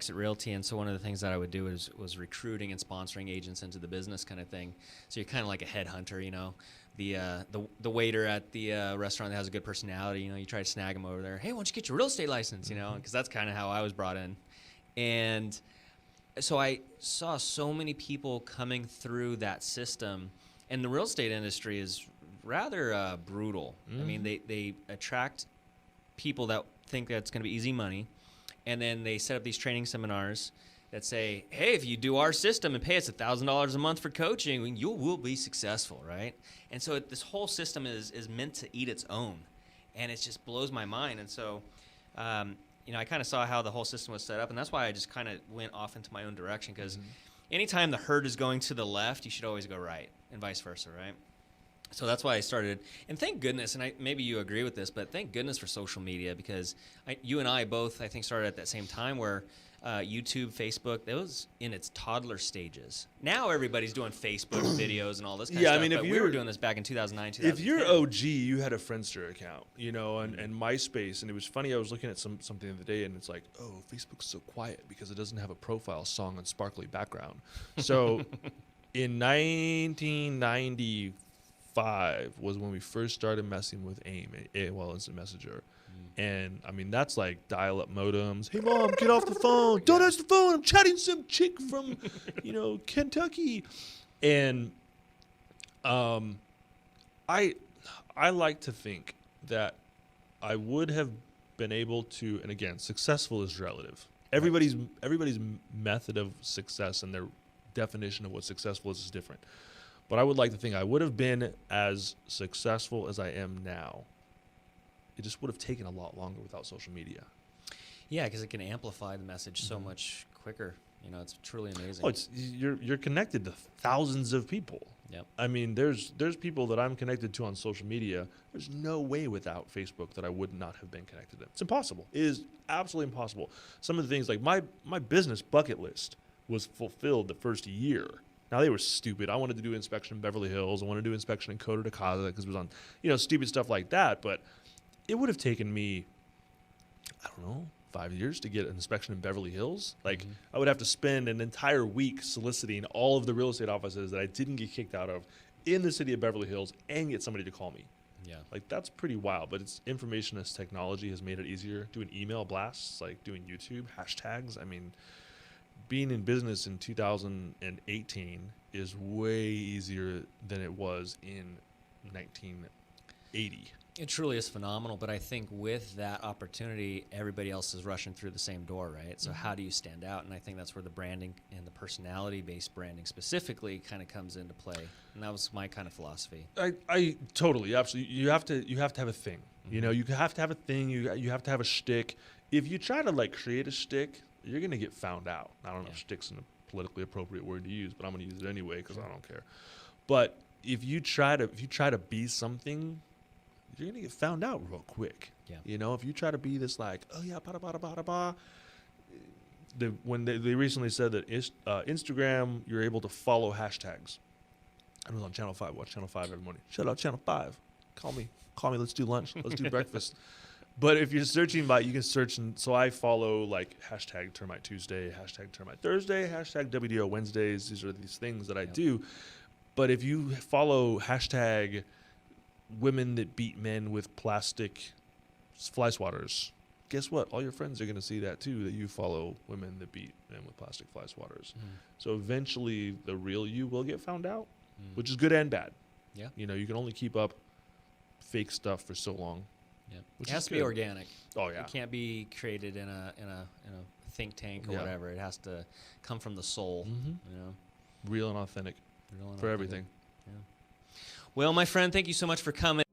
Exit Realty, and so one of the things that I would do was recruiting and sponsoring agents into the business kind of thing. So you're kind of like a headhunter, you know. The waiter at the restaurant that has a good personality, you know, you try to snag him over there. Hey, why don't you get your real estate license, you know, because that's kind of how I was brought in. And so I saw so many people coming through that system, and the real estate industry is rather brutal. I mean, they attract people that think that's going to be easy money, and then they set up these training seminars that say, hey, if you do our system and pay us $1,000 a month for coaching, you will be successful, right? And so this whole system is meant to eat its own, and it just blows my mind. And so, you know, I kind of saw how the whole system was set up, and that's why I just kind of went off into my own direction, because anytime the herd is going to the left, you should always go right, and vice versa, right? So that's why I started, and thank goodness, and maybe you agree with this, but thank goodness for social media, because you and I both, I think, started at that same time where YouTube, Facebook, that was in its toddler stages. Now everybody's doing Facebook videos and all this kind of stuff, I mean, but we were doing this back in 2009, 2010. If you're OG, you had a Friendster account, you know, and MySpace, and it was funny, I was looking at something the other day, and it's like, oh, Facebook's so quiet because it doesn't have a profile song and sparkly background. So in 1995 was when we first started messing with AIM, AOL Instant Messenger. And I mean, that's like dial-up modems. Hey mom, get off the phone. Don't answer the phone. I'm chatting some chick from, you know, Kentucky. And I like to think that I would have been able to, and again, successful is relative. Everybody's method of success and their definition of what successful is different. But I would like to think I would have been as successful as I am now. It just would have taken a lot longer without social media. Yeah, because it can amplify the message so much quicker. You know, it's truly amazing. Oh, you're connected to thousands of people. Yep. I mean, there's people that I'm connected to on social media. There's no way without Facebook that I would not have been connected to. It's impossible. It is absolutely impossible. Some of the things, like my business bucket list was fulfilled the first year. Now, they were stupid. I wanted to do inspection in Beverly Hills. I wanted to do inspection in Coto de Casa because it was on, you know, stupid stuff like that. But it would have taken me, I don't know, 5 years to get an inspection in Beverly Hills. Like, I would have to spend an entire week soliciting all of the real estate offices that I didn't get kicked out of in the city of Beverly Hills and get somebody to call me. Yeah. Like, that's pretty wild. But it's information as technology has made it easier. Doing email blasts, like doing YouTube, hashtags. I mean, being in business in 2018 is way easier than it was in 1980. It truly is phenomenal, but I think with that opportunity, everybody else is rushing through the same door, right? So how do you stand out? And I think that's where the branding and the personality-based branding specifically kind of comes into play. And that was my kind of philosophy. I totally, absolutely. You have to have a thing. You know, you have to have a thing. You have to have a shtick. If you try to like create a shtick, you're gonna get found out. I don't know if shtick's a politically appropriate word to use, but I'm gonna use it anyway because I don't care. But if you try to be something, you're going to get found out real quick. Yeah. You know, if you try to be this like, oh yeah, bada bada bada bada. When they recently said that Instagram, you're able to follow hashtags. I was on Channel 5, watch Channel 5 every morning. Shout out Channel 5. Call me, let's do lunch, let's do breakfast. But if you're searching by, you can search, and so I follow like hashtag Termite Tuesday, hashtag Termite Thursday, hashtag WDO Wednesdays. These are these things that I do. But if you follow hashtag women that beat men with plastic fly swatters, guess what? All your friends are going to see that too, that you follow women that beat men with plastic fly swatters. So eventually the real you will get found out, which is good and bad. Yeah. You know, you can only keep up fake stuff for so long. Yeah. Which It has is to be good. organic. Oh yeah. It can't be created in a think tank or whatever. It has to come from the soul, you know. Real and authentic Real and for authentic. everything. Yeah. Well, my friend, thank you so much for coming.